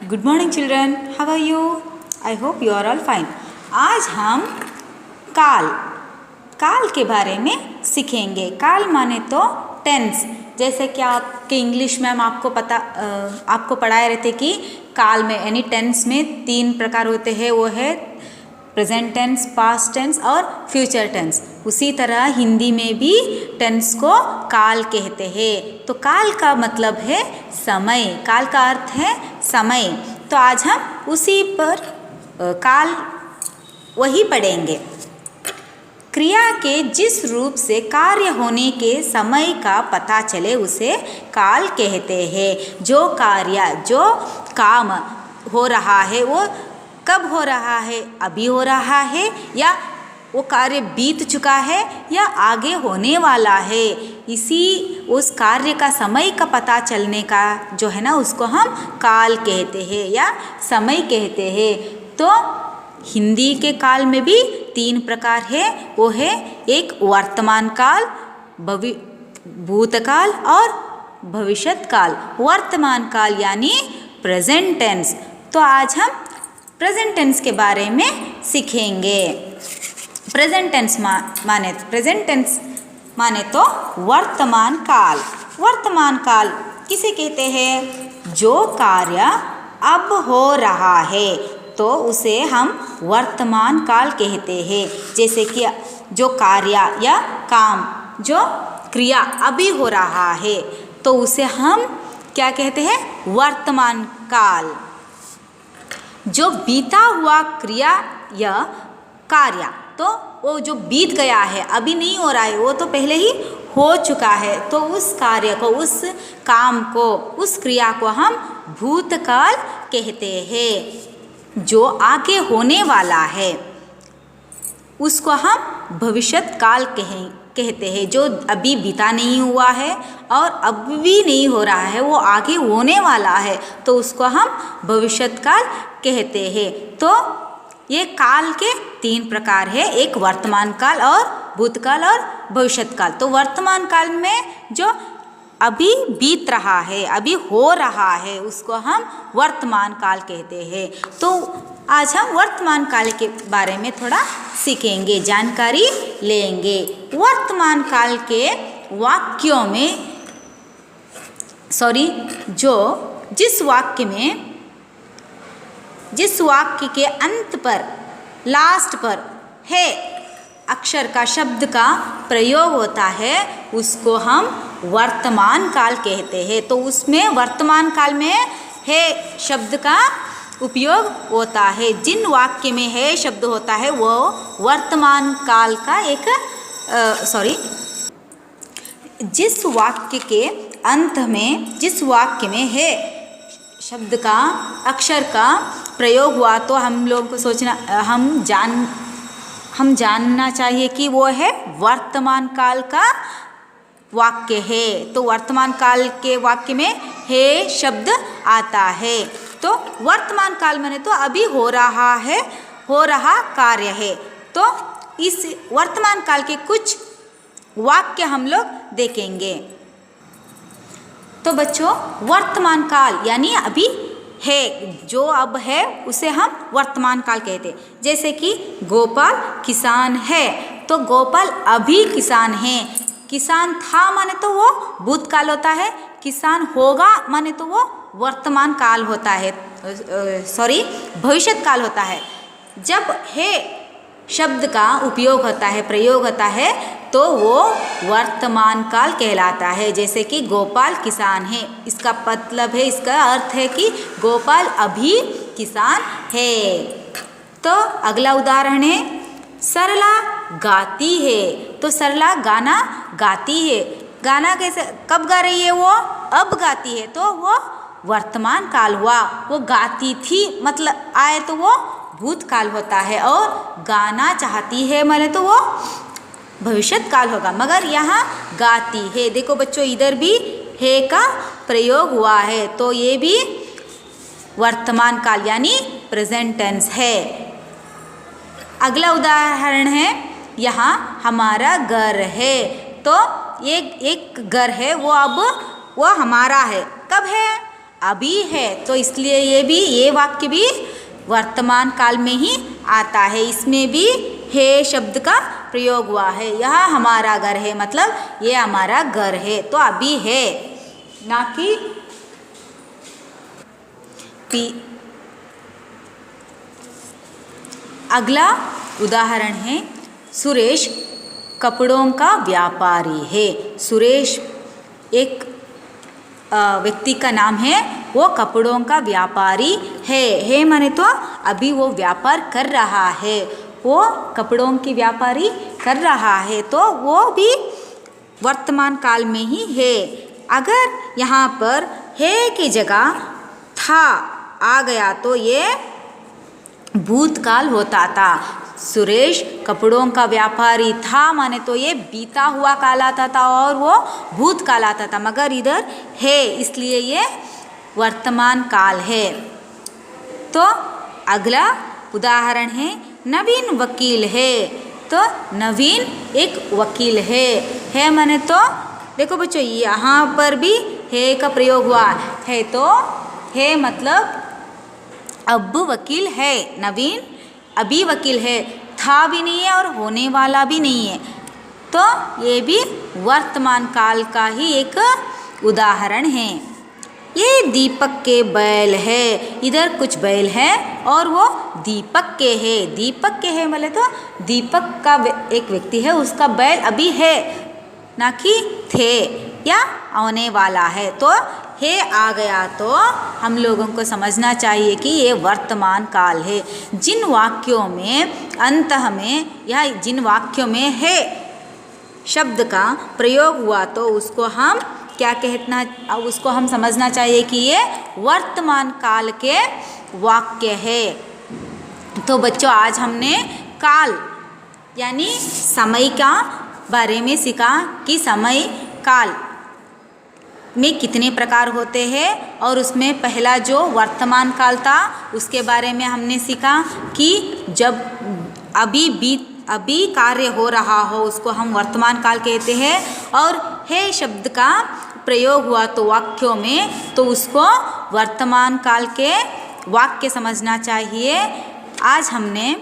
Good morning children, how are you? I hope you are all fine. आज हम काल काल के बारे में सीखेंगे। काल माने तो टेंस। जैसे कि आपके इंग्लिश मैम आपको पढ़ाए रहते कि काल में यानी टेंस में 3 प्रकार होते हैं। वो है प्रेजेंट टेंस, पास्ट टेंस और फ्यूचर टेंस। उसी तरह हिंदी में भी टेंस को काल कहते हैं। तो काल का मतलब है समय, काल का अर्थ है समय। तो आज हम उसी पर काल वही पढ़ेंगे। क्रिया के जिस रूप से कार्य होने के समय का पता चले उसे काल कहते हैं। जो कार्य, जो काम हो रहा है वो कब हो रहा है? अभी हो रहा है, या वो कार्य बीत चुका है, या आगे होने वाला है। इसी उस कार्य का समय का पता चलने का जो है ना, उसको हम काल कहते हैं या समय कहते हैं। तो हिंदी के काल में भी 3 प्रकार है। वो है एक वर्तमान काल, भूतकाल और भविष्यत काल। वर्तमान काल यानी प्रेजेंट टेंस। तो आज हम प्रेजेंट टेंस के बारे में सीखेंगे। प्रेजेंट टेंस माने तो वर्तमान काल। वर्तमान काल किसे कहते हैं? जो कार्य अब हो रहा है तो उसे हम वर्तमान काल कहते हैं। जैसे कि जो कार्य या काम, जो क्रिया अभी हो रहा है तो उसे हम क्या कहते हैं? वर्तमान काल। जो बीता हुआ क्रिया या कार्य, तो वो जो बीत गया है, अभी नहीं हो रहा है, वो तो पहले ही हो चुका है। तो उस कार्य को, उस काम को, उस क्रिया को हम भूतकाल कहते हैं। जो आगे होने वाला है उसको हम भविष्यत काल कहते हैं। जो अभी बीता नहीं हुआ है और अब भी नहीं हो रहा है, वो आगे होने वाला है, तो उसको हम भविष्यत काल कहते हैं। तो ये काल के 3 प्रकार है, एक वर्तमान काल और भूतकाल और भविष्यत काल। तो वर्तमान काल में जो अभी बीत रहा है, अभी हो रहा है, उसको हम वर्तमान काल कहते हैं। तो आज हम वर्तमान काल के बारे में थोड़ा सीखेंगे, जानकारी लेंगे। वर्तमान काल के वाक्यों में जिस वाक्य के अंत पर, लास्ट पर है अक्षर का, शब्द का प्रयोग होता है, उसको हम वर्तमान काल कहते हैं। तो उसमें वर्तमान काल में है शब्द का उपयोग होता है। जिन वाक्य में है शब्द होता है वो वर्तमान काल का एक जिस वाक्य के अंत में, जिस वाक्य में है शब्द का, अक्षर का प्रयोग हुआ, तो हम लोगों को सोचना, हम जानना चाहिए कि वो है वर्तमान काल का वाक्य है। तो वर्तमान काल के वाक्य में है शब्द आता है। तो वर्तमान काल माने तो अभी हो रहा है, हो रहा कार्य है। तो इस वर्तमान काल के कुछ वाक्य हम लोग देखेंगे। तो बच्चों, वर्तमान काल यानी अभी है, जो अब है उसे हम वर्तमान काल कहते हैं। जैसे कि गोपाल किसान है, तो गोपाल अभी किसान है। किसान था माने तो वो भूतकाल होता है, किसान होगा माने तो वो वर्तमान काल होता है, भविष्यत काल होता है। जब है शब्द का उपयोग होता है, प्रयोग होता है, तो वो वर्तमान काल कहलाता है। जैसे कि गोपाल किसान है, इसका मतलब है, इसका अर्थ है कि गोपाल अभी किसान है। तो अगला उदाहरण है सरला गाती है। तो सरला गाना गाती है। गाना कैसे, कब गा रही है? वो अब गाती है, तो वो वर्तमान काल हुआ। वो गाती थी मतलब आए तो वो भूतकाल होता है, और गाना चाहती है माने तो वो भविष्यत काल होगा। मगर यहाँ गाती है, देखो बच्चों, इधर भी है का प्रयोग हुआ है, तो ये भी वर्तमान काल यानी प्रेजेंट टेंस है। अगला उदाहरण है, यहाँ हमारा घर है। तो एक घर है, वो अब वो हमारा है। कब है? अभी है, तो इसलिए ये वाक्य भी वर्तमान काल में ही आता है। इसमें भी है शब्द का प्रयोग हुआ है। यह हमारा घर है, मतलब ये हमारा घर है, तो अभी है, ना कि अगला उदाहरण है, सुरेश कपड़ों का व्यापारी है। सुरेश एक व्यक्ति का नाम है, वो कपड़ों का व्यापारी है माने तो अभी वो व्यापार कर रहा है, वो कपड़ों की व्यापारी कर रहा है, तो वो भी वर्तमान काल में ही है। अगर यहाँ पर है की जगह था आ गया तो ये भूतकाल होता था। सुरेश कपड़ों का व्यापारी था माने तो ये बीता हुआ काल आता था और वो भूतकाल आता था, मगर इधर है इसलिए ये वर्तमान काल है। तो अगला उदाहरण है, नवीन वकील है। तो नवीन एक वकील है माने तो देखो बच्चों, यहाँ पर भी है का प्रयोग हुआ है, तो है मतलब अब वकील है। नवीन अभी वकील है, था भी नहीं है और होने वाला भी नहीं है, तो ये भी वर्तमान काल का ही एक उदाहरण है। ये दीपक के बैल है, इधर कुछ बैल है और वो दीपक के है। दीपक के है बोले तो दीपक का एक व्यक्ति है, उसका बैल अभी है, ना कि थे या आने वाला है। तो है आ गया तो हम लोगों को समझना चाहिए कि ये वर्तमान काल है। जिन वाक्यों में अंत में या जिन वाक्यों में है शब्द का प्रयोग हुआ तो उसको हम क्या कहना, उसको हम समझना चाहिए कि ये वर्तमान काल के वाक्य है। तो बच्चों, आज हमने काल यानी समय का बारे में सीखा कि समय काल में कितने प्रकार होते हैं, और उसमें पहला जो वर्तमान काल था उसके बारे में हमने सीखा कि जब अभी कार्य हो रहा हो उसको हम वर्तमान काल कहते हैं, और है शब्द का प्रयोग हुआ तो वाक्यों में तो उसको वर्तमान काल के वाक्य समझना चाहिए। आज हमने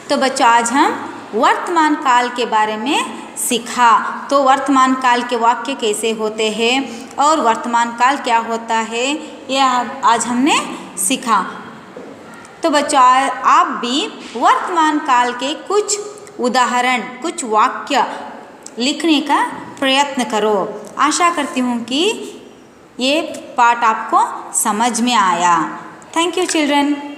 तो बच्चों आज हम वर्तमान काल के बारे में सीखा। तो वर्तमान काल के वाक्य कैसे होते हैं और वर्तमान काल क्या होता है, यह आज हमने सीखा। तो बच्चों आप भी वर्तमान काल के कुछ उदाहरण, कुछ वाक्य लिखने का प्रयत्न करो। आशा करती हूँ कि ये पाठ आपको समझ में आया। Thank you children.